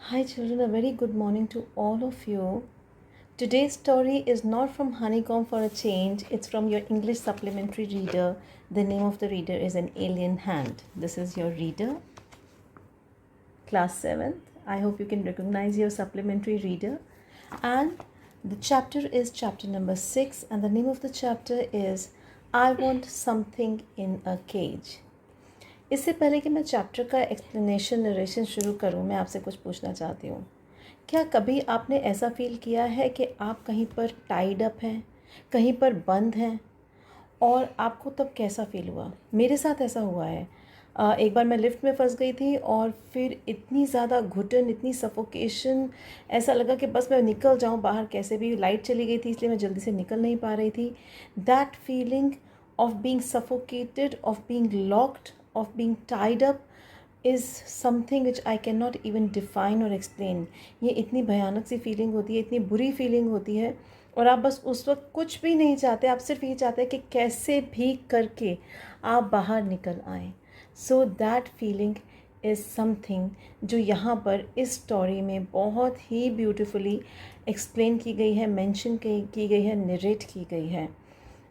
Hi, children, a very good morning to all of you. Today's story is not from Honeycomb for a change, it's from your English supplementary reader. The name of the reader is An Alien Hand. This is your reader, class 7th. I hope you can recognize your supplementary reader. And the chapter is chapter number 6, and the name of the chapter is I Want Something in a Cage. इससे पहले कि मैं chapter का explanation narration शुरू करूं, मैं आपसे कुछ पूछना चाहती हूँ। क्या कभी आपने ऐसा फील किया है कि आप कहीं पर टाइड अप हैं, कहीं पर बंद हैं और आपको तब कैसा फ़ील हुआ? मेरे साथ ऐसा हुआ है। एक बार मैं लिफ्ट में फंस गई थी और फिर इतनी ज़्यादा घुटन, इतनी सफोकेशन, ऐसा लगा कि बस मैं निकल जाऊं बाहर कैसे भी। लाइट चली गई थी इसलिए मैं जल्दी से निकल नहीं पा रही थी। That feeling of being suffocated, of being locked, of being tied up is something which I can not even define और एक्सप्लेन। ये इतनी भयानक सी फीलिंग होती है, इतनी बुरी फीलिंग होती है और आप बस उस वक्त कुछ भी नहीं चाहते, आप सिर्फ ये चाहते हैं कि कैसे भी करके आप बाहर निकल आएँ। So that feeling is something जो यहाँ पर इस स्टोरी में बहुत ही ब्यूटिफुली एक्सप्लेन की गई है, मेंशन की गई है, नरेट की गई है।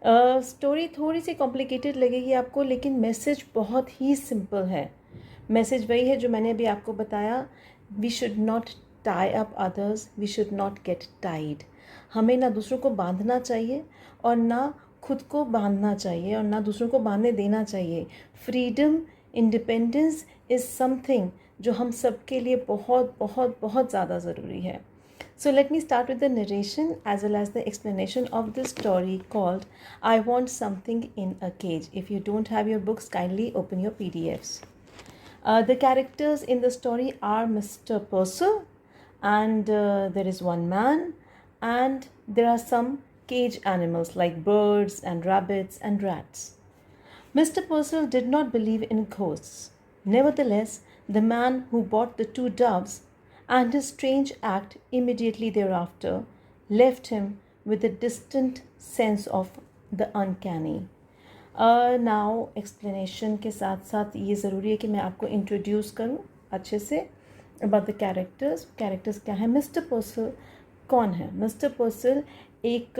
स्टोरी थोड़ी सी कॉम्प्लिकेटेड लगेगी आपको, लेकिन मैसेज बहुत ही सिंपल है। मैसेज वही है जो मैंने अभी आपको बताया। We should not tie up others, we should not get tied. हमें ना दूसरों को बांधना चाहिए और ना खुद को बांधना चाहिए और ना दूसरों को बांधने देना चाहिए। फ्रीडम, इंडिपेंडेंस इज़ समथिंग जो हम सब के लिए बहुत बहुत बहुत ज़्यादा ज़रूरी है। So let me start with the narration as well as the explanation of this story called I Want Something in a Cage. If you don't have your books, kindly open your PDFs. The characters in the story are Mr. Purcell, and there is one man, and there are some cage animals like birds and rabbits and rats. Mr. Purcell did not believe in ghosts. Nevertheless, the man who bought the two doves and his strange act immediately thereafter left him with a distant sense of the uncanny. Now explanation के साथ साथ ये ज़रूरी है कि मैं आपको introduce करूँ अच्छे से अबाउट द कैरेक्टर्स क्या है। मिस्टर पर्सल कौन है? मिस्टर पर्सल एक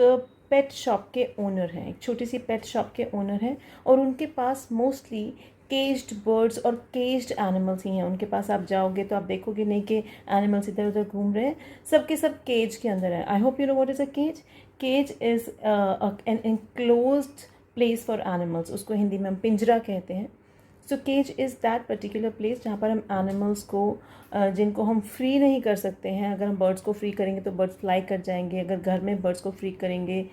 पेट शॉप के ओनर हैं, एक छोटी सी पेट शॉप के ओनर हैं और उनके पास मोस्टली केज्ड बर्ड्स और केज्ड एनिमल्स ही हैं। उनके पास आप जाओगे तो आप देखोगे नहीं कि एनिमल्स इधर उधर घूम रहे हैं, सब के सब केज के अंदर है। I hope you know what is a cage. Cage is an enclosed place for animals, उसको हिंदी में हम पिंजरा कहते हैं। So cage is that particular place जहाँ पर हम एनिमल्स को जिनको हम फ्री नहीं कर सकते हैं। अगर हम बर्ड्स को फ्री करेंगे तो बर्ड्स फ्लाई कर जाएंगे, अगर घर में बर्ड्स को फ्री करेंगे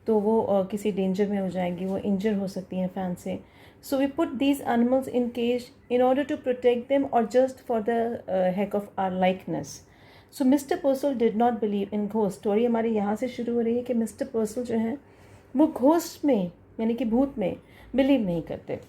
तो वो किसी डेंजर में हो जाएंगी, वो इंजर हो सकती हैं फैन से। So we put these animals in cage in order to protect them और just for the heck of our likeness. So mister Purcell did not believe in ghost. Story हमारी यहाँ से शुरू हो रही है कि मिस्टर पर्सल जो है वो घोस्ट में यानी कि भूत में बिलीव नहीं करते।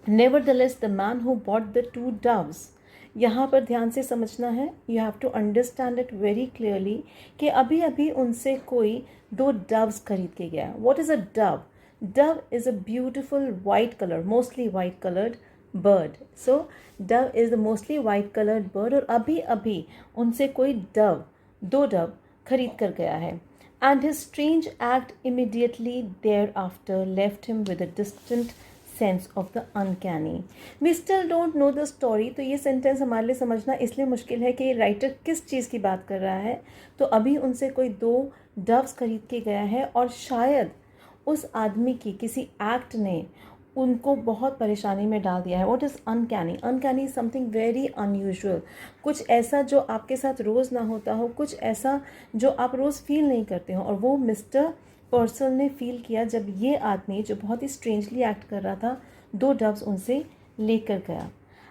Nevertheless the man who bought the two doves, यहाँ पर ध्यान से समझना है, you have to understand it very clearly कि अभी अभी उनसे कोई दो डव्स खरीद के गया। What is a Dove? Dove is a beautiful white colour, mostly white coloured bird. So Dove is the mostly white coloured bird और अभी अभी उनसे कोई दो डव खरीद कर गया है। And his strange act immediately thereafter left him with a distant sense of the uncanny. We still don't know the story, तो ये सेंटेंस हमारे लिए समझना इसलिए मुश्किल है कि राइटर किस चीज़ की बात कर रहा है। तो अभी उनसे कोई दो डव्स खरीद के गया है और शायद उस आदमी की किसी एक्ट ने उनको बहुत परेशानी में डाल दिया है। What is uncanny? Uncanny is something very unusual, कुछ ऐसा जो आपके साथ रोज़ ना होता हो, कुछ ऐसा जो आप रोज़ फील नहीं करते हो। और वो मिस्टर पर्सल ने फील किया जब ये आदमी जो बहुत ही स्ट्रेंजली एक्ट कर रहा था दो डव्स उनसे लेकर गया।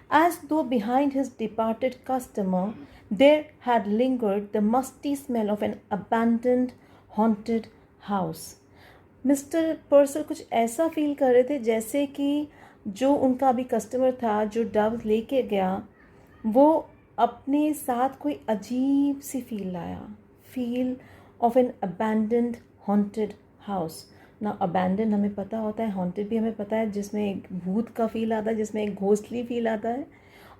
As though behind his departed customer there had lingered the musty smell of an abandoned haunted house. Mister पर्सल कुछ ऐसा फील कर रहे थे जैसे कि जो उनका अभी कस्टमर था जो डव लेके गया वो अपने साथ कोई अजीब सी फील लाया, feel of an abandoned haunted house. ना अबैंडन हमें पता होता है, हॉन्टेड भी हमें पता है जिसमें एक भूत का फील आता है, जिसमें एक घोस्टली फील आता है।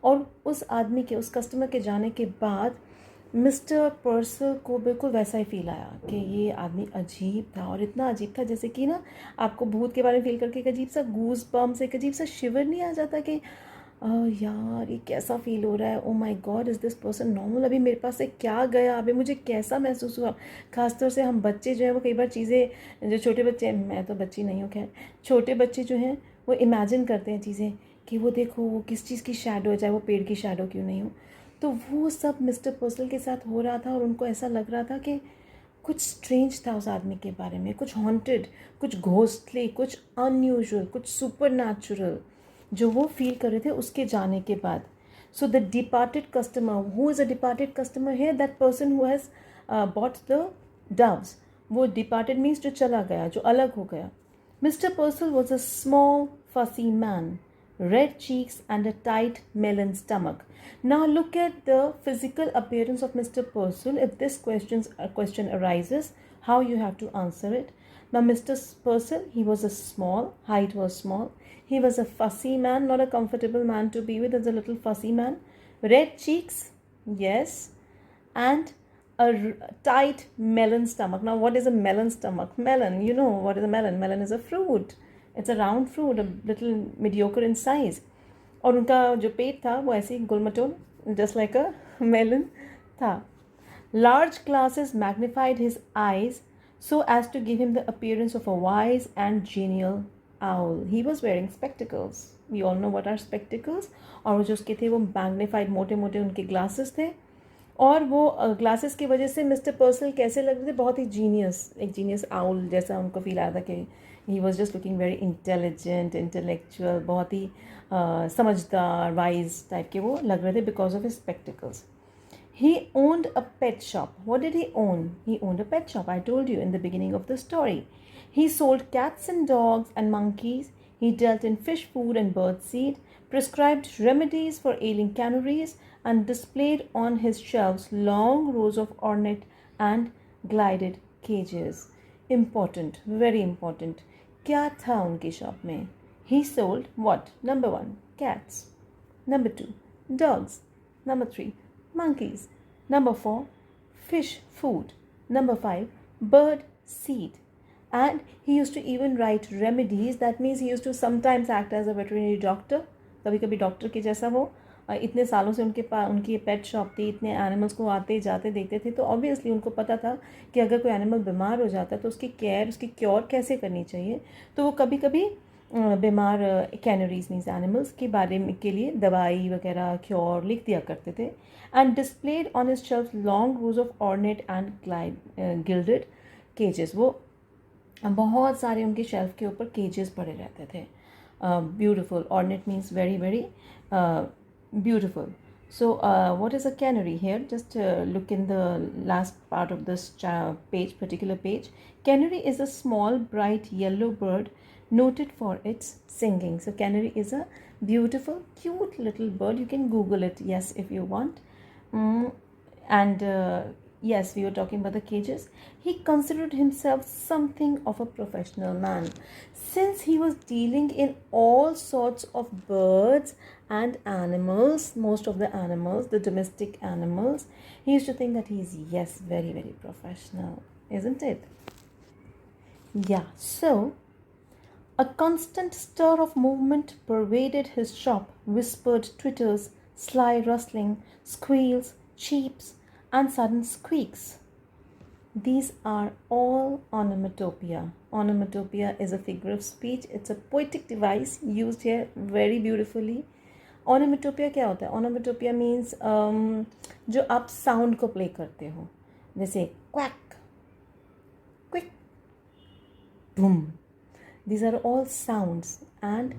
और उस आदमी के, उस कस्टमर के जाने के बाद मिस्टर पर्सल को बिल्कुल वैसा ही फील आया कि ये आदमी अजीब था, और इतना अजीब था जैसे कि ना आपको भूत के बारे में फील करके एक अजीब सा गूज बम्स, एक अजीब सा शिवर नहीं आ जाता कि यार ये कैसा फील हो रहा है, oh my God is this person normal, अभी मेरे पास से क्या गया, अभी मुझे कैसा महसूस हुआ। ख़ासतौर से हम बच्चे जो हैं वो कई बार चीज़ें, जो छोटे बच्चे हैं, मैं तो बच्ची नहीं हूँ खैर, छोटे बच्चे जो हैं वो इमेजिन करते हैं चीज़ें कि वो देखो वो किस चीज़ की शैडो है, चाहे वो पेड़ की शैडो क्यों नहीं हो। तो वो सब मिस्टर पर्सल के साथ हो रहा था, और उनको ऐसा लग रहा था कि कुछ स्ट्रेंज था उस आदमी के बारे में, कुछ हॉन्टेड, कुछ घोस्टली, कुछ अनयूजुअल, कुछ सुपर नेचुरल जो वो फील कर रहे थे उसके जाने के बाद। So the departed customer, who is a departed customer है, that person who has bought the doves. वो डिपार्टेड मीन्स जो चला गया, जो अलग हो गया। Mister Purcell was a small fussy man, red cheeks and a tight melon stomach. Now look at the physical appearance of Mr. Purcell. If this question arises, how you have to answer it. Now Mr. Purcell, he was a small, height was small. He was a fussy man, not a comfortable man to be with, as a little fussy man. Red cheeks, yes, and a tight melon stomach. Now what is a melon stomach? Melon, you know what is a melon? Melon is a fruit. It's a round fruit, a little mediocre in size. और उनका जो पेट था वो ऐसे ही गुलमटोल, just like a melon था. Large glasses magnified his eyes so as to give him the appearance of a wise and genial owl. He was wearing spectacles. We all know what are spectacles. और जो उसके थे वो magnified, मोटे मोटे उनके glasses थे, और वो ग्लासेस की वजह से मिस्टर पर्सल कैसे लग रहे थे, बहुत ही जीनियस, एक जीनियस आउल जैसा उनको फील आया था कि he was just looking very intelligent, intellectual, बहुत ही समझदार, वाइज टाइप के वो लग रहे थे because of his spectacles. He owned a pet shop. What did he own? He owned a pet shop. I told you in the beginning of the story. He sold cats and dogs and monkeys. He dealt in fish food and bird seed, prescribed remedies for ailing canaries, and displayed on his shelves long rows of ornate and glided cages. Important, very important. क्या था उनकी shop में? He sold what? Number 1, cats. Number 2, dogs. Number 3, monkeys. Number 4, fish food. Number 5, bird seed. And he used to even write remedies. That means he used to sometimes act as a veterinary doctor. कभी कभी doctor के जैसा वो, इतने सालों से उनकी pet shop थी, इतने एनिमल्स को आते जाते देखते थे, तो ऑब्वियसली उनको पता था कि अगर कोई एनिमल बीमार हो जाता है तो उसकी केयर, उसकी क्योर कैसे करनी चाहिए. तो वो कभी कभी बीमार कैनरीज मीन्स एनिमल्स के बारे में के लिए दवाई वगैरह क्योर लिख दिया करते थे. And displayed on his shelf long rows of ornate and gilded cages. वो बहुत सारे उनके शेल्फ के ऊपर केजेस पड़े रहते थे. Beautiful, ornate means very very beautiful. So what is a canary here? Just look in the last part of this particular page. Canary is a small bright yellow bird noted for its singing. So canary is a beautiful cute little bird. You can Google it, yes, if you want. And yes, we were talking about the cages. He considered himself something of a professional man, since he was dealing in all sorts of birds and animals. Most of the animals, the domestic animals, he used to think that he is, yes, very very professional, isn't it? Yeah. So a constant stir of movement pervaded his shop. Whispered twitters, sly rustling, squeals, cheeps, and sudden squeaks. These are all onomatopoeia. Onomatopoeia is a figure of speech. It's a poetic device used here very beautifully. Onomatopoeia क्या होता है? Onomatopoeia means जो आप sound को play करते हो, जैसे quack, quick, boom. These are all sounds and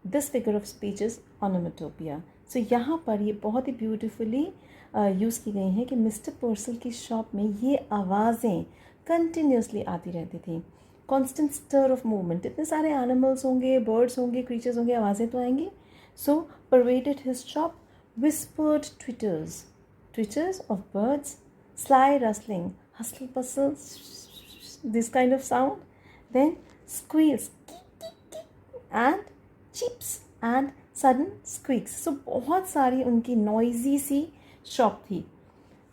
this figure of speech is onomatopoeia. So यहाँ पर ये बहुत ही beautifully यूज़ की गई हैं कि मिस्टर पर्सल की शॉप में ये आवाज़ें कंटिन्यूसली आती रहती थी. कॉन्स्टेंट स्टर ऑफ मूवमेंट, इतने सारे एनिमल्स होंगे, बर्ड्स होंगे, क्रीचर्स होंगे, आवाज़ें तो आएंगी. So pervaded his shop whispered twitters, twitters of birds, sly rustling, hustle bustle, this kind of sound, then squeals and cheeps and sudden squeaks. So बहुत सारी उनकी noisy सी शॉप थी.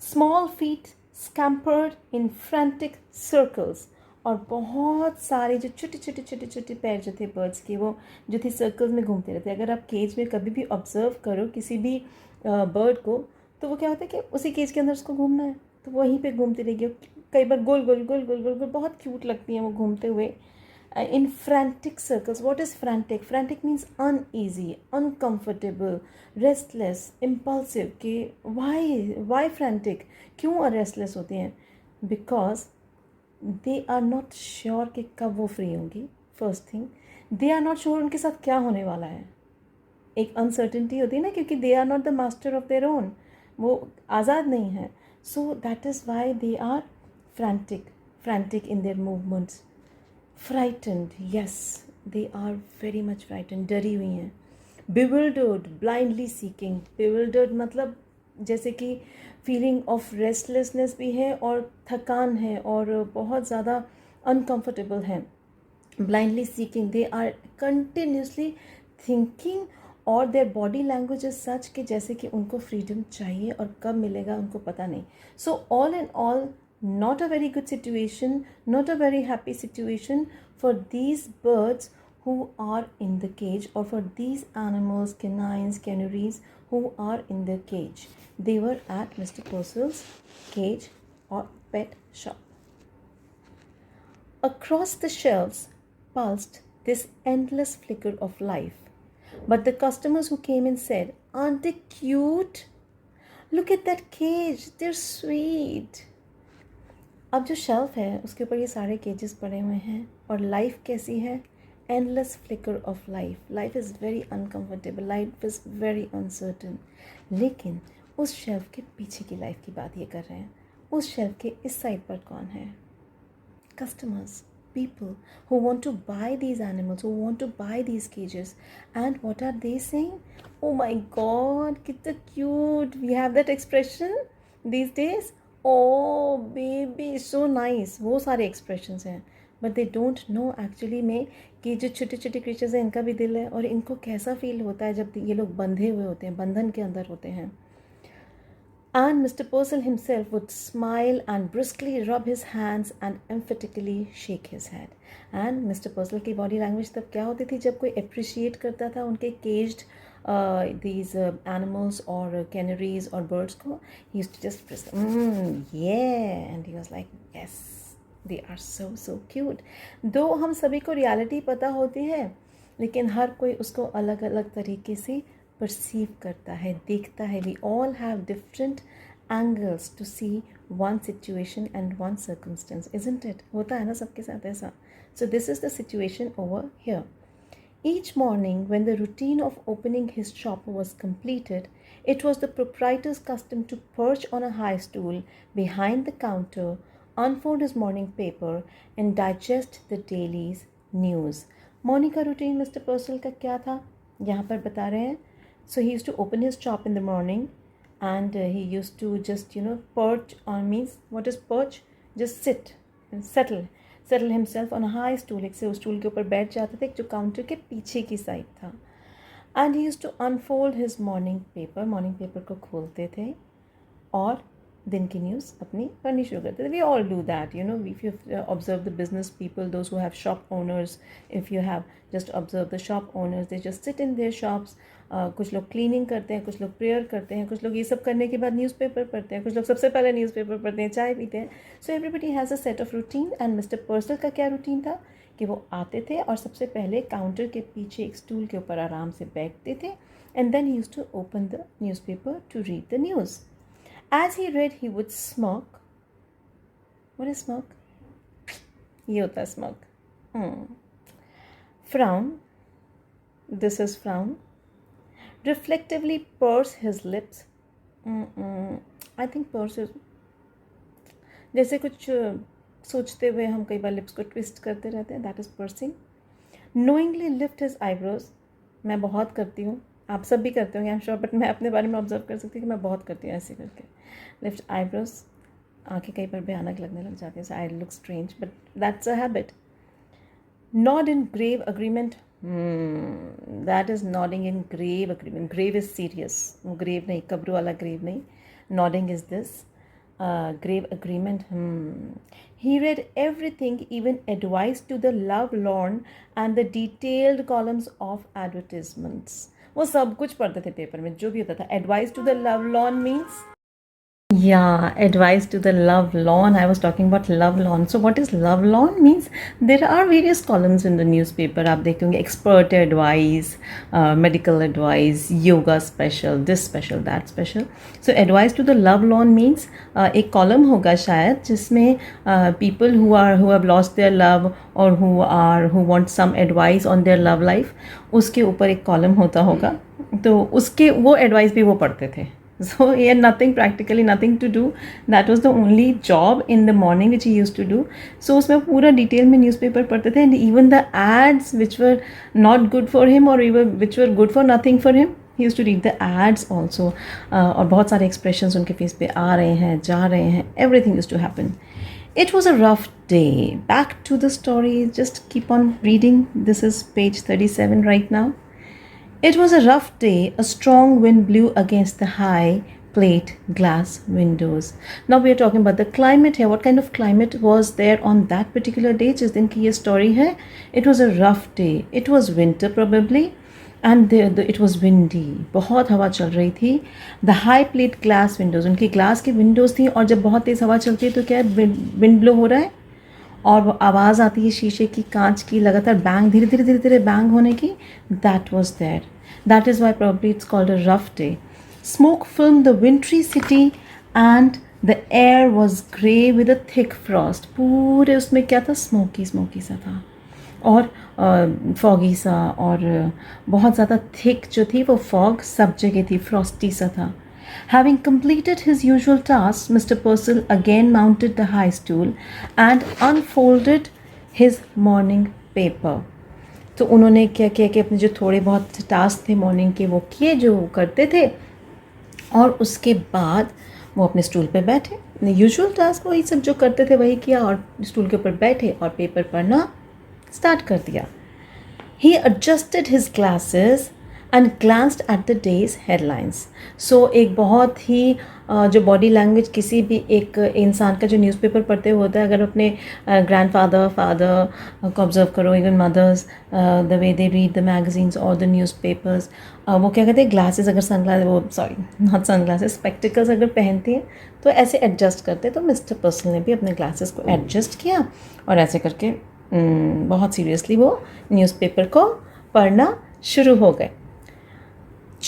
Small feet scampered in frantic circles. और बहुत सारे जो छोटे छोटे छोटे छोटे पैर जो थे बर्ड्स के, वो जो थे सर्कल्स में घूमते रहते. अगर आप केज में कभी भी ऑब्जर्व करो किसी भी बर्ड को, तो वो क्या होता है कि उसी केज के अंदर उसको घूमना है तो वहीं पे घूमती रहेगी. कई बार गोल गोल गोल गोल गोल गोल, बहुत क्यूट लगती हैं वो घूमते हुए. In frantic circles. What is frantic? Frantic means uneasy, uncomfortable, restless, impulsive. कि why frantic? क्यों restless होते हैं? Because they are not sure कि कब वो फ्री होंगी. First thing, they are not sure उनके साथ क्या होने वाला है. एक अनसर्टेनिटी होती है ना, क्योंकि they are not the master of their own, वो आज़ाद नहीं है. So that is why they are frantic in their movements. Frightened, yes, they are very much frightened, डरी हुई हैं. Bewildered, blindly seeking. Bewildered मतलब जैसे कि फीलिंग ऑफ रेस्टलेसनेस भी है और थकान है और बहुत ज़्यादा अनकम्फर्टेबल है. Blindly seeking, they are continuously thinking, और their body language is such कि जैसे कि उनको फ्रीडम चाहिए और कब मिलेगा उनको पता नहीं. So all in all, not a very good situation, not a very happy situation for these birds who are in the cage, or for these animals, canines, canaries, who are in the cage. They were at Mr. Purcell's cage or pet shop. Across the shelves pulsed this endless flicker of life. But the customers who came in said, "Aren't they cute? Look at that cage, they're sweet." अब जो shelf है उसके ऊपर ये सारे केजेस पड़े हुए हैं, और लाइफ कैसी है? Endless flicker of life. Life is very uncomfortable, life is very uncertain. लेकिन उस शेल्फ के पीछे की लाइफ की बात ये कर रहे हैं. उस शेल्फ के इस साइड पर कौन है? Customers, people who want to buy these animals, who want to buy these cages. And what are they saying? Oh my god, kitna cute. We have that expression these days. Oh baby, so nice. वो सारे expressions हैं. But they don't know actually में कि जो छोटे छोटे creatures हैं इनका भी दिल है, और इनको कैसा feel होता है जब ये लोग बंधे हुए होते हैं, बंधन के अंदर होते हैं. And Mr. Purcell himself would smile and briskly rub his hands and emphatically shake his head. And Mr. Purcell की body language तब क्या होती थी जब कोई appreciate करता था उनके caged these animals or canaries or birds को, he used to just brisk, yeah, and he was like, yes, they are so cute. दो हम सभी को reality पता होती है, लेकिन हर कोई उसको अलग अलग तरीके से परसीव करता है, देखता है. We all have different angles to see one situation and one circumstance, isn't it? होता है ना सबके साथ ऐसा. So this is the situation over here. Each morning, when the routine of opening his shop was completed, it was the proprietor's custom to perch on a high stool behind the counter, unfold his morning paper, and digest the daily's news. Morning का routine mister पर्सल का क्या था यहाँ पर बता रहे हैं. So he used to open his shop in the morning, and he used to just perch on, means what is perch? Just sit and settle himself on a high stool. एक से उस stool के ऊपर बैठ जाते थे जो counter के पीछे की साइड था. And he used to unfold his morning paper को खोलते थे और दिन की न्यूज़ अपनी पढ़नी शुरू करते थे. We all do that, if you observe the business people, those who have shop owners, if you have just observe the shop owners, they just sit in their shops. कुछ लोग क्लीनिंग करते हैं, कुछ लोग प्रेयर करते हैं, कुछ लोग ये सब करने के बाद न्यूज़पेपर पढ़ते हैं, कुछ लोग सबसे पहले न्यूज़पेपर पढ़ते हैं, चाय पीते हैं. So everybody has a set of routine. And mister पर्सल का क्या रूटीन था कि वो आते थे और सबसे पहले काउंटर के पीछे एक स्टूल के ऊपर आराम से बैठते थे. And then he used to open the newspaper to read the news. As he read, he would smirk. What is smirk? ये होता है smirk. Frown. This is frown. Reflectively purse his lips. I think purse is जैसे कुछ सोचते हुए हम कई बार lips को ट्विस्ट करते रहते हैं. That is pursing. Knowingly lift his eyebrows. मैं बहुत करती हूँ, आप सब भी करते होंगे आई एम श्योर, बट मैं अपने बारे में ऑब्जर्व कर सकती हूँ कि मैं बहुत करती हूँ ऐसे करके. Lift eyebrows. आंखें कई बार भयानक लगने लग जाती है, so I look strange, but that's a habit. Nod in grave agreement that is nodding in grave agreement. Grave is serious. वो ग्रेव नहीं, कब्र वाला ग्रेव नहीं. Nodding is this. Grave agreement. He read everything, even advice to the love lorn and the detailed columns of advertisements. वो सब कुछ पढ़ते थे पेपर में, जो भी होता था. Advice to the love lorn means, yeah, advice to the love lawn. I was talking about love lawn. So what is love lawn means? There are various columns in the newspaper. आप देखेंगे expert advice, medical advice, yoga special, this special, that special. So advice to the love lawn means एक column होगा शायद जिसमें people who have lost their love or who want some advice on their love life, उसके ऊपर एक column होता होगा. तो उसके वो advice भी वो पढ़ते थे. So he had practically nothing to do. That was the only job in the morning which he used to do. So उसमें पूरा डिटेल में न्यूज़पेपर पढ़ते थे, and even the ads which were not good for him or even which were good for nothing for him, he used to read the ads also. और बहुत सारे expressions उनके face पे आ रहे हैं, जा रहे हैं. Everything used to happen. It was a rough day. Back to the story. Just keep on reading. This is page 37 right now. It was a rough day. A strong wind blew against the high plate glass windows. Now we are talking about the climate here. What kind of climate was there on that particular day? जिस दिन की ये story है. It was a rough day. It was winter probably. And it was windy. बहुत हवा चल रही थी. The high plate glass windows. उनकी glass की windows थी, और जब बहुत तेज़ हवा चलती है तो क्या है, wind blow हो रहा है और वो आवाज़ आती है शीशे की, कांच की, लगातार बैंग, धीरे धीरे धीरे धीरे बैंग होने की. That was there. That is why probably it's called a rough day. Smoke filled the wintry city and the air was grey with a thick frost. पूरे उसमें क्या था, स्मोकी स्मोकी सा था और फॉगी सा, और बहुत ज़्यादा थिक जो थी वो फॉग सब जगह थी, फ्रॉस्टी सा था. Having completed his usual task, Mr. Purcell again mounted the high stool and unfolded his morning paper. तो उन्होंने क्या किया कि अपने जो थोड़े बहुत टास्क थे मॉर्निंग के वो किए जो करते थे, और उसके बाद वो अपने स्टूल पे बैठे. यूजुअल टास्क वही सब जो करते थे वही किया, और स्टूल के ऊपर बैठे और पेपर पढ़ना स्टार्ट कर दिया. He adjusted his glasses and glanced at the day's headlines. So एक बहुत ही जो बॉडी लैंग्वेज किसी भी एक इंसान का जो न्यूज़पेपर पढ़ते हुए होता है, अगर अपने ग्रैंडफादर फादर को ऑब्जर्व करो, even mothers, the way they read the magazines और द न्यूज़पेपर्स, वो क्या कहते हैं, ग्लासेस, अगर सनग्लास, वो सॉरी नॉट सनग्लासेस, स्पेक्टिकल्स अगर पहनती हैं तो ऐसे एडजस्ट करते. तो मिस्टर पर्सल ने भी अपने ग्लासेस को एडजस्ट किया और ऐसे करके बहुत सीरियसली वो न्यूज़पेपर को पढ़ना शुरू हो गए.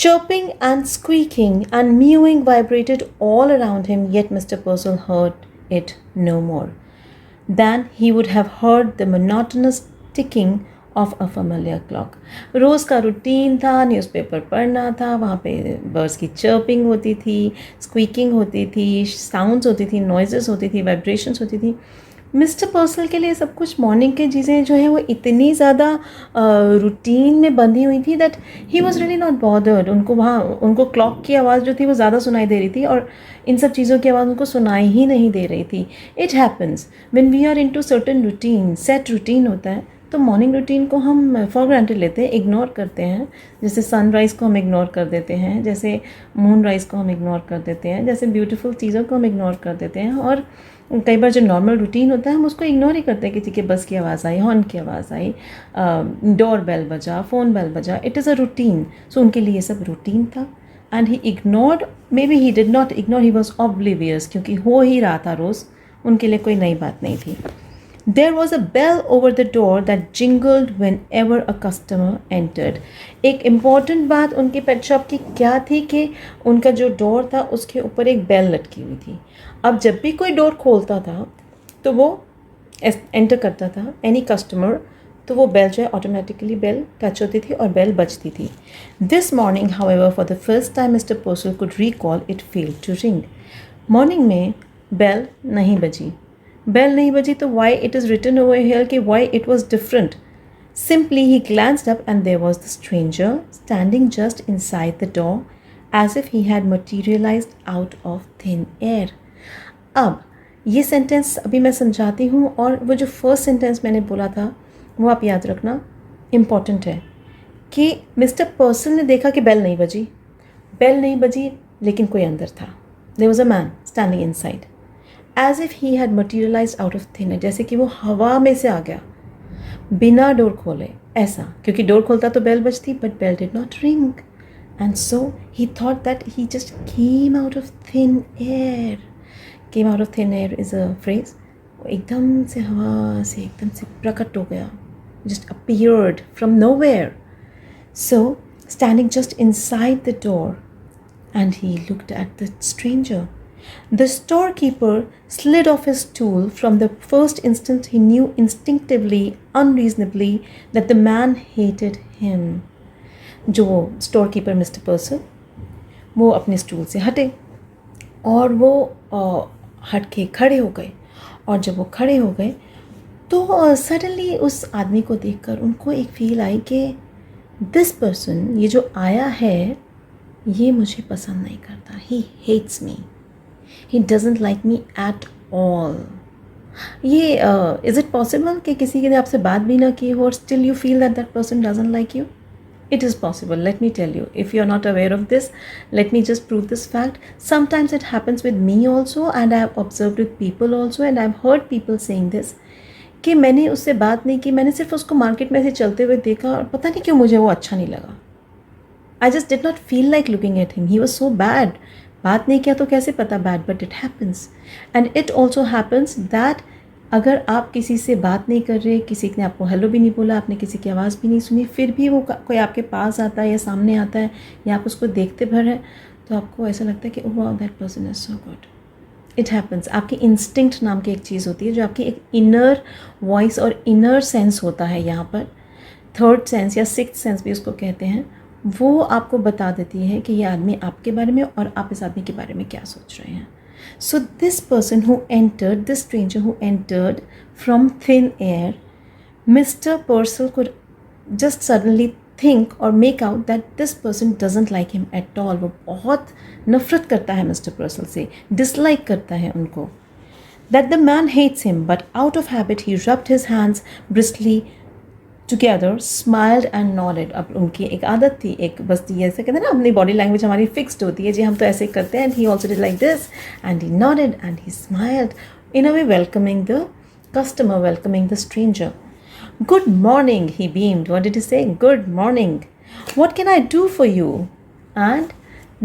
Chirping and squeaking and mewing vibrated all around him, yet Mr. Purcell heard it no more than he would have heard the monotonous ticking of a familiar clock. रोज़ का रूटीन था, newspaper पढ़ना था, वहाँ पे बर्ड्स की chirping होती थी, squeaking होती थी, साउंड्स होती थी, नॉइजेस होती थी, वाइब्रेशंस होती थी. मिस्टर पर्सल के लिए सब कुछ मॉर्निंग की चीज़ें जो हैं वो इतनी ज़्यादा रूटीन में बंधी हुई थी that he was really not bothered. उनको वहाँ उनको क्लॉक की आवाज़ जो थी वो ज़्यादा सुनाई दे रही थी, और इन सब चीज़ों की आवाज़ उनको सुनाई ही नहीं दे रही थी. It happens when we are into certain routine, set routine होता है, तो मॉर्निंग रूटीन को हम फॉर ग्रांटेड लेते हैं, इग्नोर करते हैं. जैसे सनराइज़ को हम इग्नोर कर देते हैं, जैसे मून राइज़ को हम इग्नोर कर देते हैं, जैसे ब्यूटीफुल चीज़ों को हम इग्नोर कर देते हैं. और कई बार जो नॉर्मल रूटीन होता है हम उसको इग्नोर ही करते हैं कि ठीक है, बस की आवाज़ आई, हॉर्न की आवाज़ आई, डोर बेल बजा, फ़ोन बेल बजा, इट इज़ अ रूटीन. सो उनके लिए सब रूटीन था. And he ignored, may be he did not ignore, he was oblivious, क्योंकि हो ही रहा था रोज़, उनके लिए कोई नई बात नहीं थी. There was a bell over the door that jingled whenever a customer entered. एक इम्पॉर्टेंट बात उनकी पेट शॉप की क्या थी कि उनका जो डोर था उसके ऊपर एक बेल लटकी हुई थी. अब जब भी कोई डोर खोलता था तो वो एंटर करता था एनी कस्टमर, तो वो बेल जो है ऑटोमेटिकली बेल टच होती थी और बेल बजती थी. This morning however for the first time mister Purcell could recall it failed to ring. Morning में बेल नहीं बजी. बेल नहीं बजी तो why it is written over here कि why it was different. Simply he glanced up and there was the stranger standing just inside the door as if he had materialized out of thin air. अब ये sentence अभी मैं समझाती हूँ, और वो जो फर्स्ट सेंटेंस मैंने बोला था वो आप याद रखना. इम्पॉर्टेंट है कि मिस्टर पर्सन ने देखा कि बेल नहीं बजी लेकिन कोई अंदर था. There was a man standing inside as if he had materialize out of thin air, जैसे कि वो हवा में से आ गया बिना डोर खोले. ऐसा क्योंकि डोर खोलता तो बेल बजती, but bell did not ring. And so he thought that he just came out of thin air. Came out of thin air is a phrase. एकदम से हवा से एकदम से प्रकट हो गया, just appeared from nowhere. So, standing just inside the door, and he looked at the stranger. The storekeeper slid off his stool. From the first instant, he knew instinctively, unreasonably, that the man hated him. जो storekeeper Mr. Purcell, वो अपने stool से हटे और वो हट के खड़े हो गए. और जब वो खड़े हो गए तो सडनली उस आदमी को देखकर उनको एक फील आई कि दिस पर्सन, ये जो आया है, ये मुझे पसंद नहीं करता. He hates me, he doesn't like me at all. ये इज़ इट पॉसिबल कि किसी ने आपसे बात भी ना की हो और still you feel that that person doesn't like you? It is possible. Let me tell you. If you are not aware of this, let me just prove this fact. Sometimes it happens with me also, and I have observed with people also, and I have heard people saying this. कि मैंने उससे बात नहीं की, मैंने सिर्फ उसको market में से चलते हुए देखा और पता नहीं क्यों मुझे वो अच्छा नहीं लगा. I just did not feel like looking at him. He was so bad. बात नहीं किया तो कैसे पता bad, but it happens. And it also happens that अगर आप किसी से बात नहीं कर रहे, किसी ने आपको हेलो भी नहीं बोला, आपने किसी की आवाज़ भी नहीं सुनी, फिर भी वो कोई आपके पास आता है या सामने आता है या आप उसको देखते भर हैं, तो आपको ऐसा लगता है कि oh wow, that person is so good. It happens. आपकी इंस्टिंक्ट नाम की एक चीज़ होती है जो आपकी एक इनर वॉइस और इनर सेंस होता है. यहाँ पर थर्ड सेंस या सिक्स्थ सेंस भी उसको कहते हैं. वो आपको बता देती है कि ये आदमी आपके बारे में और आप इस आदमी के बारे में क्या सोच रहे हैं. So this person who entered, this stranger who entered from thin air, Mr. Purcell could just suddenly think or make out that this person doesn't like him at all. वो बहुत नफरत करता है Mr. Purcell से, dislike करता है उनको. That the man hates him, but out of habit he rubbed his hands briskly together, smiled and nodded. अब उनकी एक आदत थी, एक बस ऐसे कहते हैं ना, अपनी बॉडी लैंग्वेज हमारी फिक्स्ड होती है जी, हम तो ऐसे करते हैं. And he also did like this and he nodded and he smiled in a way welcoming the customer, welcoming the stranger. Good morning, he beamed. What did he say? Good morning. What can I do for you? And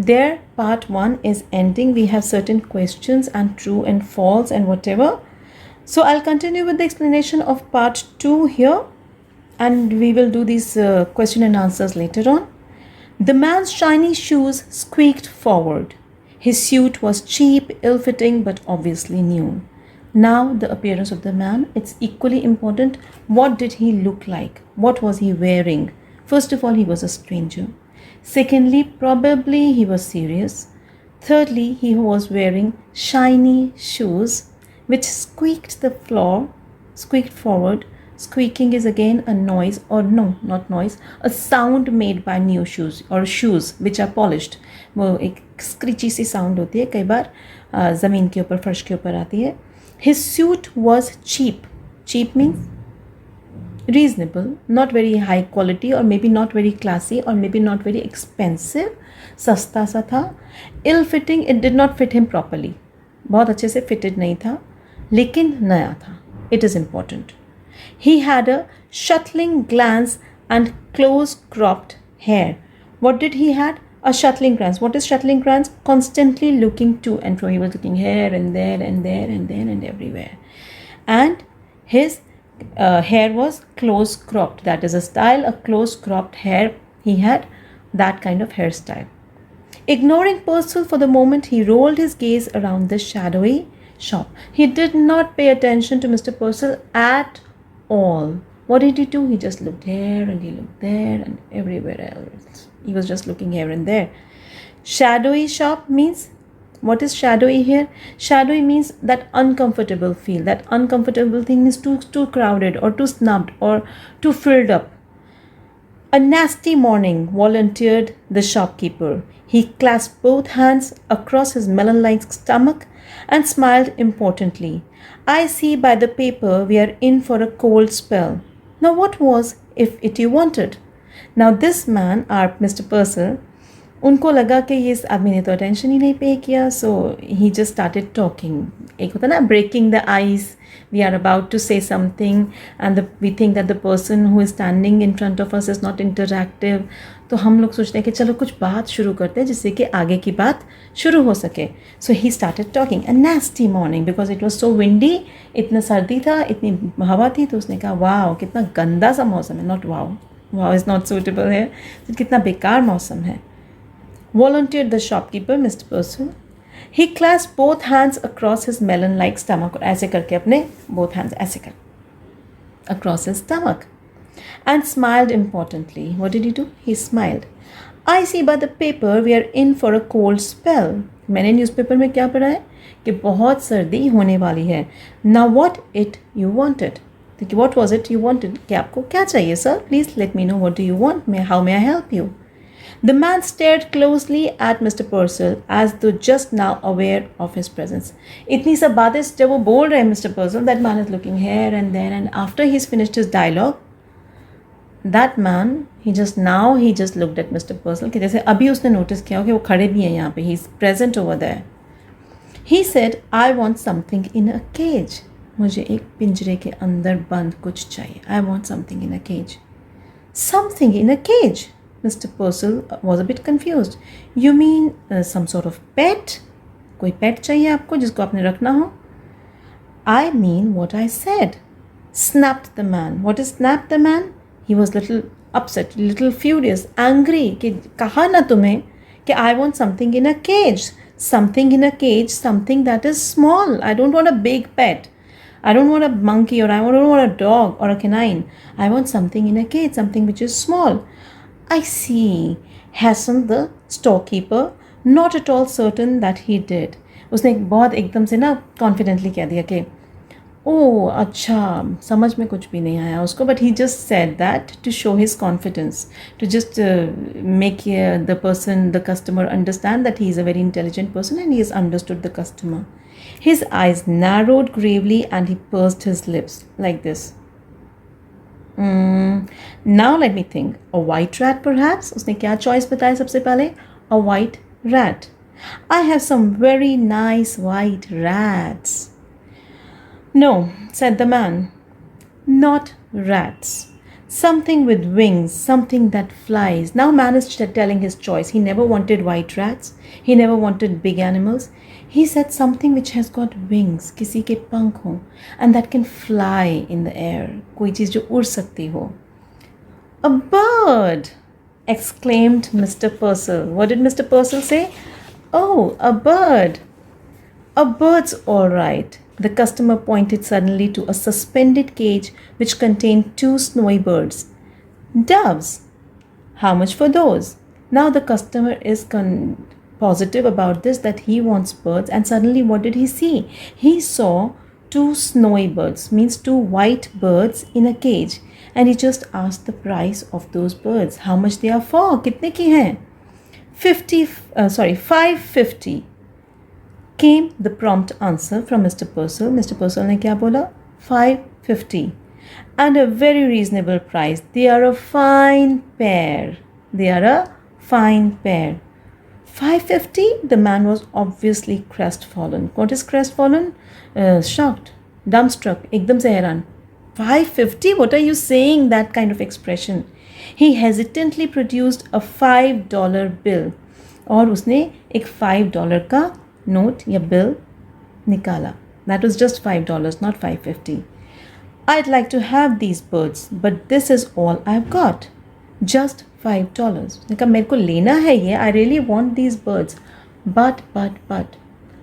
there part 1 is ending. We have certain questions and true and false and whatever. So I'll continue with the explanation of part 2 here, and we will do these question and answers later on. The man's shiny shoes squeaked forward. His suit was cheap, ill-fitting, but obviously new. Now the appearance of the man, it's equally important. What did he look like? What was he wearing? First of all, he was a stranger. Secondly, probably he was serious. Thirdly, he was wearing shiny shoes which squeaked the floor, squeaked forward. Squeaking is again a noise, or no, not noise, a sound made by new shoes or shoes which are polished. वो एक screechy सी sound होती है, कई बार ज़मीन के ऊपर, फर्श के ऊपर आती है. His suit was cheap. Cheap means reasonable, not very high quality, or maybe not very classy, or maybe not very expensive. सस्ता सा था. Ill fitting, it did not fit him properly. बहुत अच्छे से fitted नहीं था, लेकिन नया था. It is important. He had a shuttling glance and close cropped hair. What did he had? A shuttling glance. What is shuttling glance? Constantly looking to and fro. He was looking here and there and there and there and everywhere. And his hair was close cropped. That is a style, a close cropped hair. He had that kind of hairstyle. Ignoring Purcell for the moment, he rolled his gaze around the shadowy shop. He did not pay attention to Mr. Purcell at all. What did he do? He just looked here and he looked there and everywhere else. He was just looking here and there. Shadowy shop means, what is shadowy here? Shadowy means that uncomfortable feel. That uncomfortable thing is too crowded or too snubbed or too filled up. A nasty morning, volunteered the shopkeeper. He clasped both hands across his melon-like stomach and smiled importantly. I see by the paper we are in for a cold spell. Now what was if it you wanted. Now this man, our Mr. Purcell, उनको लगा कि ये इस आदमी ने तो attention ही नहीं pay किया, so he just started talking. एक होता ना breaking the ice, we are about to say something and we think that the person who is standing in front of us is not interactive. तो हम लोग सोचते हैं कि चलो कुछ बात शुरू करते हैं जिससे कि आगे की बात शुरू हो सके. So he started talking. A nasty morning because it was so windy, इतना सर्दी था, इतनी हवा थी. तो उसने कहा वाओ कितना गंदा सा मौसम है. Not wow, wow is not suitable है. कितना बेकार मौसम है. Volunteered the shopkeeper, Mr. Purcell. He clasped both hands across his melon-like stomach. और ऐसे करके अपने both hands ऐसे कर across his stomach and smiled importantly. What did he do? He smiled. I see by the paper we are in for a cold spell. मैंने newspaper में क्या पढ़ा है कि बहुत सर्दी होने वाली है. Now what it you wanted? देखिए what was it you wanted? कि आपको क्या चाहिए sir? Please let me know what do you want. How may I help you? The man stared closely at Mr. Purcell as though just now aware of his presence. इतनी सब बातें जब वो बोल रहे हैं Mr. Purcell, that man is looking here and there, and after he's finished his dialogue, that man he just looked at Mr. Purcell कि जैसे अभी उसने नोटिस किया हो कि वो खड़े भी हैं यहाँ पे. He's present over there. He said, I want something in a cage. मुझे एक पिंजरे के अंदर बंद कुछ चाहिए. I want something in a cage. Something in a cage. Mr. Purcell was a bit confused. You mean some sort of pet? कोई pet चाहिए आपको जिसको आपने रखना हो? I mean what I said. Snapped the man. What is snapped the man? He was little upset, little furious, angry कि कहा ना तुम्हें कि I want something in a cage. Something in a cage, something that is small. I don't want a big pet. I don't want a monkey or I don't want a dog or a canine. I want something in a cage, something which is small. I see, hastened the storekeeper, not at all certain that he did. उसने बहुत एकदम से ना confidently कह दिया कि ओह अच्छा, समझ में कुछ भी नहीं आया उसको. But he just said that to show his confidence, to just make the person, the customer understand that he is a very intelligent person and he has understood the customer. His eyes narrowed gravely and he pursed his lips like this. Now let me think. A white rat perhaps? उसने क्या choice बताया सबसे पहले? A white rat. I have some very nice white rats. No, said the man. Not rats. Something with wings, something that flies. Now man is telling his choice. He never wanted white rats. He never wanted big animals. He said something which has got wings, किसी के पंख हों, and that can fly in the air. कोई चीज़ जो उड़ सकती हो. A bird! Exclaimed Mr. Purcell. What did Mr. Purcell say? Oh, a bird. A bird's all right. The customer pointed suddenly to a suspended cage which contained 2 snowy birds. Doves. How much for those? Now the customer is positive about this, that he wants birds, and suddenly what did he see? He saw 2 snowy birds, means 2 white birds in a cage, and he just asked the price of those birds. How much they are for? कितने की हैं? 550 came the prompt answer from Mr. Purcell. Mr. Purcell ने क्या बोला? 550 and a very reasonable price. They are a fine pair. They are a fine pair. 550? The man was obviously crestfallen. What is crestfallen? Shocked, dumbstruck, एकदम से हैरान. 550? What are you saying? That kind of expression. He hesitantly produced a $5 bill. और उसने एक $5 का note या bill निकाला. That was just $5, not 550. I'd like to have these birds, but this is all I've got. Just $5. उसने कहा मेरे को लेना है ये. I really want these birds. But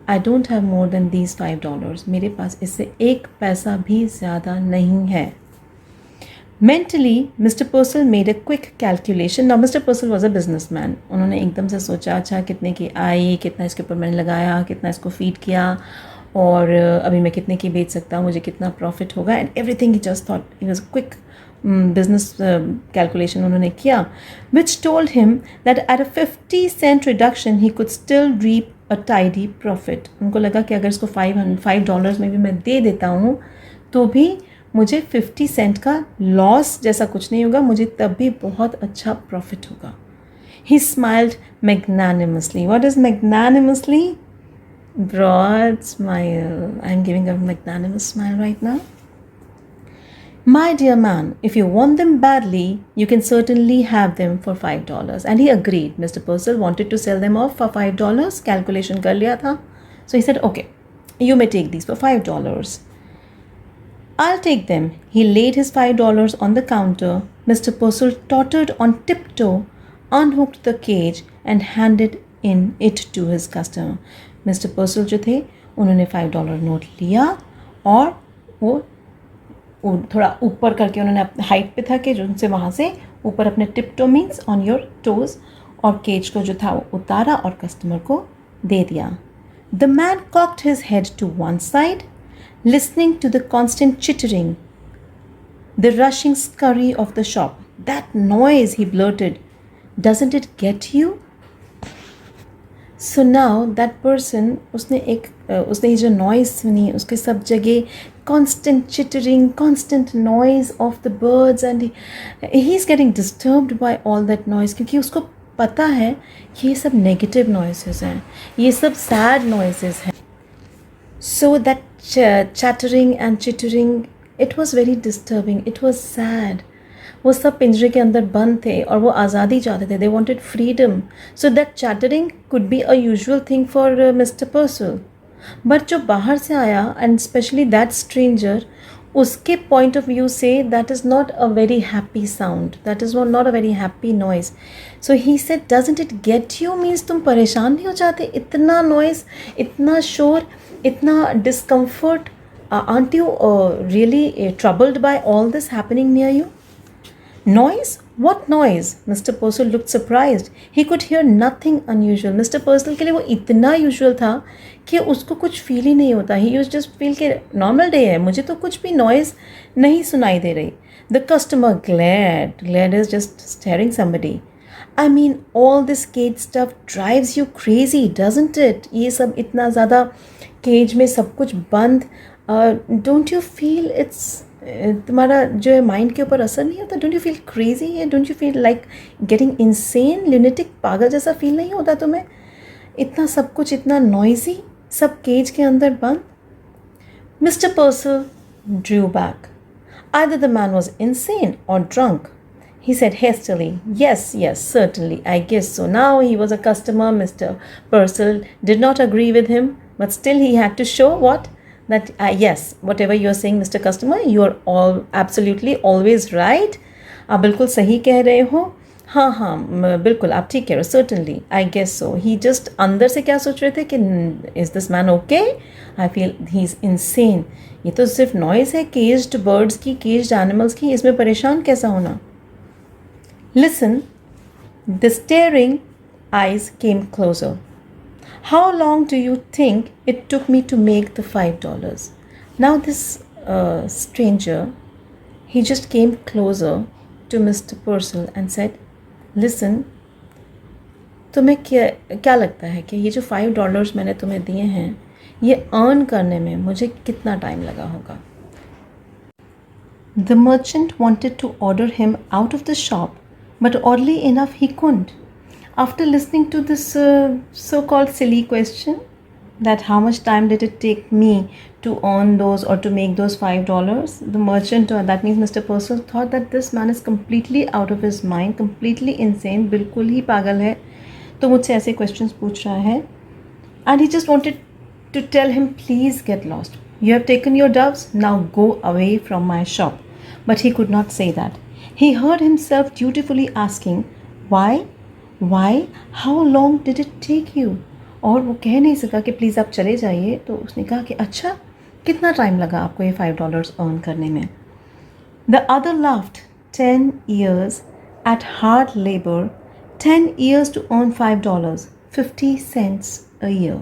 I don't have more than these $5. मेरे पास इससे एक पैसा भी ज़्यादा नहीं है. Mentally, Mr. Purcell made a quick calculation. Now, Mr. Purcell was a businessman. उन्होंने एकदम से सोचा अच्छा कितने की आई, कितना इसके ऊपर मैंने लगाया, कितना इसको फीड किया, और अभी मैं कितने की बेच सकता हूँ, मुझे कितना प्रॉफिट होगा. And everything he just thought. He was quick business calculation उन्होंने किया, which told him that at a 50-cent reduction he could still reap a tidy profit. उनको लगा कि अगर इसको $5 में भी मैं दे देता हूँ तो भी मुझे 50 सेंट का लॉस जैसा कुछ नहीं होगा, मुझे तब भी बहुत अच्छा प्रॉफिट होगा. He smiled magnanimously. What is magnanimously? Broad smile. I'm giving a magnanimous smile right now. My dear man, if you want them badly, you can certainly have them for $5. And he agreed. Mr. Purcell wanted to sell them off for $5. Calculation कर लिया था. So he said, okay, you may take these for $5. I'll take them. He laid his $5 on the counter. Mr. Purcell tottered on tiptoe, unhooked the cage and handed in it to his customer. Mr. Purcell जो थे उन्होंने $5 note लिया और वो थोड़ा ऊपर करके उन्होंने अपने हाइट पे था कि जो उनसे वहाँ से ऊपर अपने टिपटो मीन्स ऑन योर टोज और केज को जो था वो उतारा और कस्टमर को दे दिया. The man cocked his head to one side, listening to the constant chittering, the rushing scurry of the shop. That noise, he blurted, doesn't it get you? So now that person, उसने ये जो noise सुनी, उसके सब जगह constant chittering, constant noise of the birds, and he's getting disturbed by all that noise क्योंकि उसको पता है कि ये सब negative noises हैं, ये सब sad noises हैं. So that chattering and chittering, it was very disturbing, it was sad. वो सब पिंजरे के अंदर बंद थे और वो आज़ादी चाहते थे. They wanted freedom. So that chattering could be a usual thing for Mr. Purcell. But जो बाहर से आया एंड स्पेशली दैट स्ट्रेंजर, उसके point of view say that is not a very happy sound, that is not a very happy noise. So he said, doesn't it get you? Means तुम परेशान नहीं हो जाते? इतना नॉइज़, इतना शोर, इतना discomfort, aren't you really troubled by all this happening near you? Noise? What noise? Mr. Purcell looked surprised. He could hear nothing unusual. Mr. Purcell के लिए वो इतना usual था कि उसको कुछ फील ही नहीं होता. He used to just feel कि normal day है, मुझे तो कुछ भी noise नहीं सुनाई दे रही. The customer glared. Glared is just staring somebody. I mean, all this cage stuff drives you crazy, doesn't it? ये सब इतना ज़्यादा cage में सब कुछ बंद. Don't you feel it's तुम्हारा जो है माइंड के ऊपर असर नहीं होता? Don't you feel crazy? Don't you feel like getting insane, lunatic, पागल जैसा फील नहीं होता तुम्हें? इतना सब कुछ इतना नॉइजी, सब केज के अंदर बंद. Mister पर्सल Drew back. Either the man was insane or drunk. He said hastily, yes, certainly, I guess so. Now he was a customer. Mr. Purcell did not agree with him, but still he had to show what? That yes, whatever you are saying, Mr. Customer, you are all absolutely always right. आप बिल्कुल सही कह रहे हो. हाँ, बिल्कुल आप ठीक कह रहे हो. Certainly, I guess so. He just अंदर से क्या सोच रहे थे कि is this man okay? I feel he's insane. ये तो सिर्फ नॉइज़ है caged birds की, caged animals की, इसमें परेशान कैसा होना? Listen, the staring eyes came closer. How long do you think it took me to make the $5? Now this stranger, he just came closer to Mr. Purcell and said, listen, तुम्हें क्या लगता है कि ये जो $5 मैंने तुम्हें दिए हैं, ये अर्न करने में मुझे कितना टाइम लगा होगा? The merchant wanted to order him out of the shop, but oddly enough he couldn't. After listening to this so-called silly question, that how much time did it take me to earn those or to make those $5, the merchant, or that means Mr. Purcell, thought that this man is completely out of his mind, completely insane, बिल्कुल ही पागल है, तो मुझसे ऐसे questions पूछ रहा है. And he just wanted to tell him, please get lost. You have taken your doves, now go away from my shop. But he could not say that. He heard himself dutifully asking, why? How long did it take you? और वो कह नहीं सका कि please आप चले जाइए, तो उसने कहा कि अच्छा, कितना टाइम लगा आपको ये $5 अर्न करने में? The other laughed. 10 years at hard labor, 10 years to earn $5, 50 cents a year.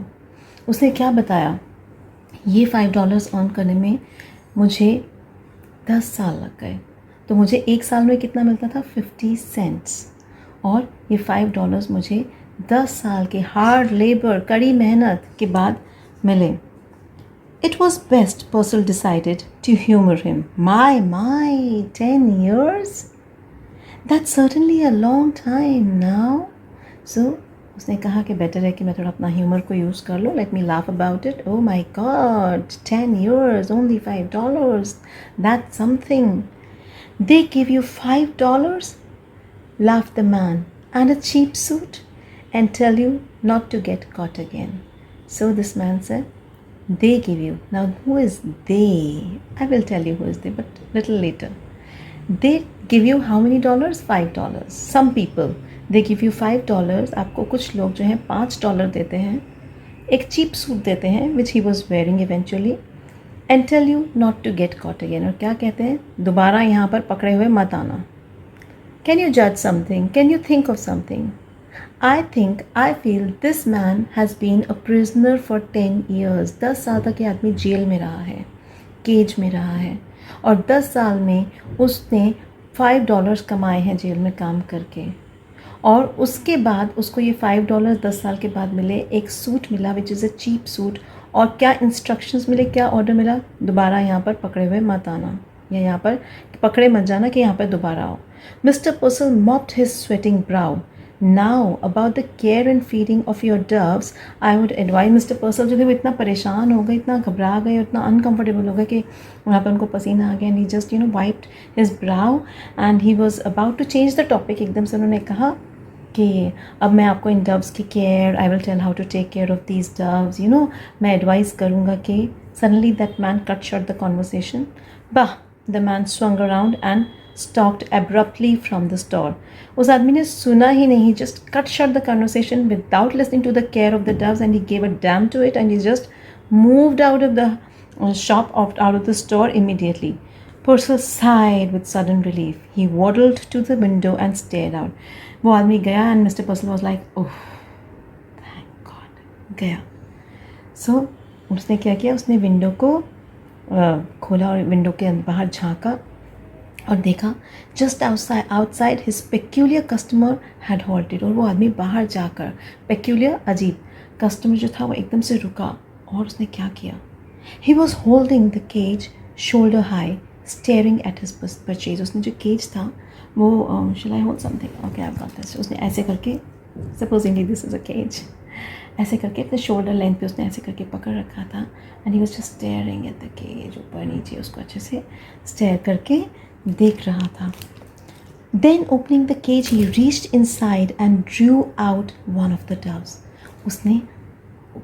उसने क्या बताया? ये $5 अर्न करने में मुझे 10 साल लग गए, तो मुझे एक साल में कितना मिलता था? 50 cents. और ये $5 मुझे 10 साल के हार्ड लेबर, कड़ी मेहनत के बाद मिले. It was best, Purcell decided, to humor him. My, 10 years? That's certainly a long time now. So उसने कहा कि बेटर है कि मैं थोड़ा अपना ह्यूमर को यूज़ कर लूँ. Let me laugh about it. Oh my god, 10 years, only $5. That's something. They give you $5? Laughed the man. And a cheap suit? And tell you not to get caught again. So this man said, they give you. Now who is they? I will tell you who is they, but little later. They give you how many dollars? $5. Some people, they give you $5. आपको कुछ लोग जो हैं $5 देते हैं, एक cheap suit देते हैं which he was wearing eventually, and tell you not to get caught again. और क्या कहते हैं? दोबारा यहाँ पर पकड़े हुए मत आना. Can you judge something? Can you think of something? I feel this man has been a prisoner for 10 years. 10 साल तक ये आदमी जेल में रहा है, केज में रहा है, और 10 साल में उसने $5 कमाए हैं जेल में काम करके, और उसके बाद उसको ये $5 10 साल के बाद मिले. एक सूट मिला which is a cheap suit, और क्या इंस्ट्रक्शंस मिले, क्या ऑर्डर मिला? दोबारा यहाँ पर पकड़े हुए मत आना, या यहाँ पर पकड़े मत जाना कि यहाँ पर दोबारा आओ. Mister पर्सल mopped his sweating brow. Now about the care and feeding of your doves, I would advise. Mister पर्सल जो थे वो इतना परेशान हो गए, इतना घबरा गए, इतना अनकम्फर्टेबल हो गए कि वहाँ पर उनको पसीना आ गया. And he just wiped his brow and he was about to change the topic. एकदम से उन्होंने कहा कि अब मैं आपको इन डव्स की care, I will tell how to take care of these doves, मैं एडवाइस करूँगा कि. Suddenly that man cut short the conversation. Bah! The man swung around and stalked abruptly from the store. उस आदमी ने सुना ही नहीं, just cut short the conversation without listening to the care of the doves, and he gave a damn to it, and he just moved out of the shop, out of the store immediately. Purcell sighed with sudden relief. He waddled to the window and stared out. वो आदमी गया and Mr. Purcell was like, oh, thank God, गया. So उसने क्या किया, उसने window को खोला और विंडो के बाहर झांका और देखा just outside his peculiar customer had halted. और वो आदमी बाहर जाकर, पेक्यूलियर अजीब, कस्टमर जो था वो एकदम से रुका, और उसने क्या किया? He was holding the cage shoulder high, staring at his purchase. उसने जो केज था वो, shall I hold something, okay I got this. उसने ऐसे करके, supposingly this is a cage, ऐसे करके अपने शोल्डर लेंथ पे उसने ऐसे करके पकड़ रखा था. And he was just staring at the cage, ऊपर नीचे उसको अच्छे से स्टेयर करके देख रहा था. Then opening the cage he reached inside and drew out one of the doves. उसने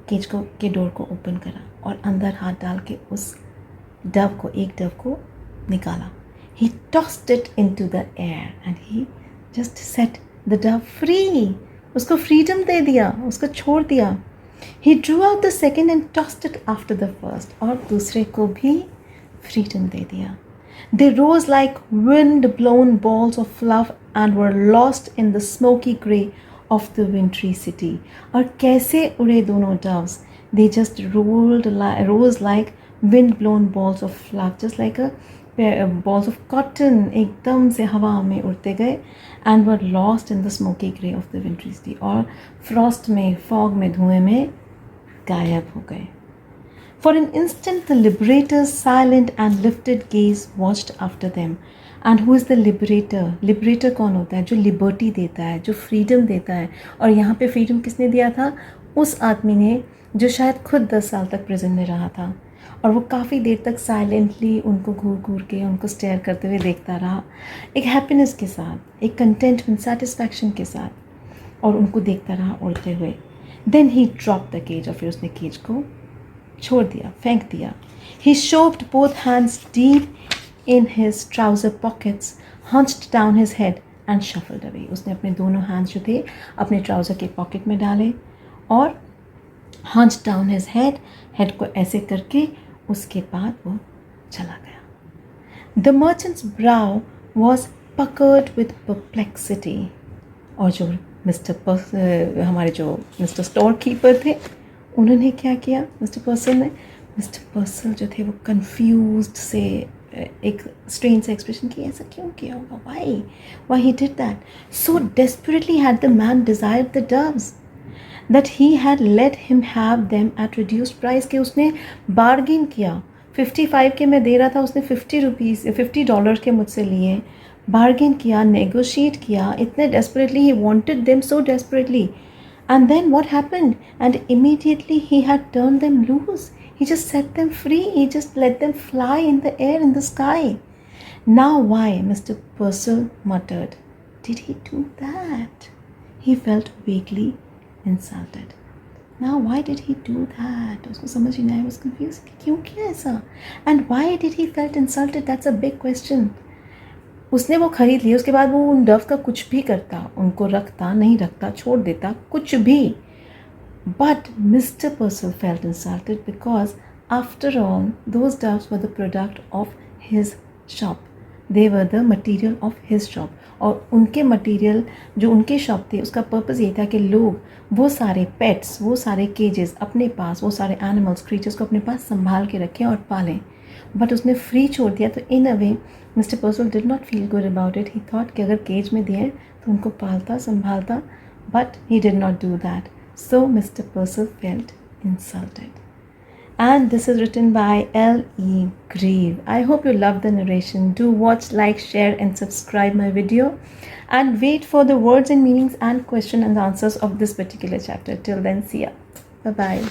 केज को के डोर को ओपन करा और अंदर हाथ डाल के उस डव को, एक डव को निकाला. He tossed it into the air and he just set the dove free. उसको फ्रीडम दे दिया, उसको छोड़ दिया. He drew out the second and tossed it after the first. और दूसरे को भी फ्रीडम दे दिया. They rose like wind blown balls of fluff and were lost in the smoky grey of the wintry city. और कैसे उड़े दोनों doves. They just rose like wind blown balls of fluff, just like a balls of cotton, एकदम से हवा में उड़ते गए. And were lost in the smoky grey of the wintry city. और फ्रॉस्ट में, फॉग में, धुएं में गायब हो गए. For an instant the liberators silent and lifted gaze watched after them. And who is the liberator? Liberator कौन होता है? जो लिबर्टी देता है, जो फ्रीडम देता है. और यहाँ पे फ्रीडम किसने दिया था? उस आदमी ने जो शायद खुद 10 साल तक प्रिजन में रहा था. और वो काफ़ी देर तक साइलेंटली उनको घूर घूर के, उनको स्टेयर करते हुए देखता रहा, एक हैप्पीनेस के साथ, एक कंटेंटमेंट, सेटिस्फैक्शन के साथ, और उनको देखता रहा उड़ते हुए. Then he drop the cage, और फिर उसने केज को छोड़ दिया, फेंक दिया. He shoved both hands deep in his trouser pockets, hunched down his head and shuffled away. उसने अपने दोनों हैंड्स जो थे अपने ट्राउज़र के पॉकेट में डाले और हंच्ड डाउन हिज हेड, हेड को ऐसे करके उसके बाद वो चला गया. The merchants brow was puckered with perplexity. और जो हमारे जो मिस्टर स्टोर कीपर थे, उन्होंने क्या किया? मिस्टर पर्सल जो थे वो कन्फ्यूज्ड से एक स्ट्रेन से एक्सप्रेशन की, ऐसा क्यों किया होगा? Why he did that? So desperately had the man desired the doves that he had let him have them at reduced price, कि उसने bargain किया. 55 के मैं दे रहा था, उसने 50 रुपीज़ $50 के मुझसे लिए. Bargain किया, negotiate किया, इतने desperately he wanted them, so desperately. And then what happened? And immediately he had turned them loose. He just set them free. He just let them fly in the air, in the sky. Now why? Mr. Purcell muttered. Did he do that? He felt vaguely insulted. Now why did he do that? उसको समझ ही नहीं आया. I was confused. क्यों किया ऐसा? And why did he felt insulted? That's a big question. उसने वो ख़रीद लिए, उसके बाद वो उन डव का कुछ भी करता, उनको रखता, नहीं रखता, छोड़ देता, कुछ भी. But Mr. Purcell felt insulted because after all those doves were the product of his shop. They were the material of his shop. और उनके मटेरियल जो उनके शॉप थे, उसका पर्पज़ ये था कि लोग वो सारे पेट्स, वो सारे केजेस अपने पास, वो सारे एनिमल्स, क्रीचर्स को अपने पास संभाल के रखें और पालें. बट उसने फ्री छोड़ दिया, तो in a way mister Purcell did not feel good about it. He thought कि अगर केज में दिए तो उनको पालता, संभालता, but he did not do that. So mister Purcell felt insulted. And this is written by L.E. Grieve. I hope you love the narration. Do watch, like, share and subscribe my video, and wait for the words and meanings and question and answers of this particular chapter. Till then, see ya. Bye-bye.